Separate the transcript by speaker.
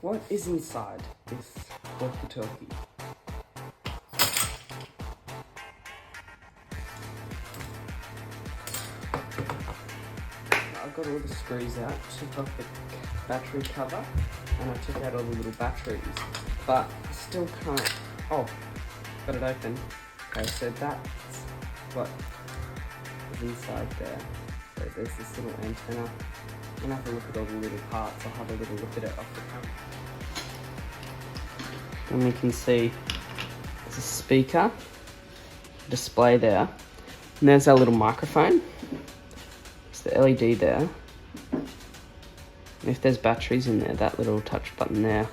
Speaker 1: what is inside this walkie-talkie? I got all the screws out, took off the battery cover, and I took out all the little batteries, but I still can't. Oh, got it open. Okay, so that's what is inside there. So there's this little antenna. I'm gonna have to look at all the little parts. I'll have a little look at it off the camera. And we can see there's a speaker, display there, and there's our little microphone. It's the LED there. And if there's batteries in there, that little touch button there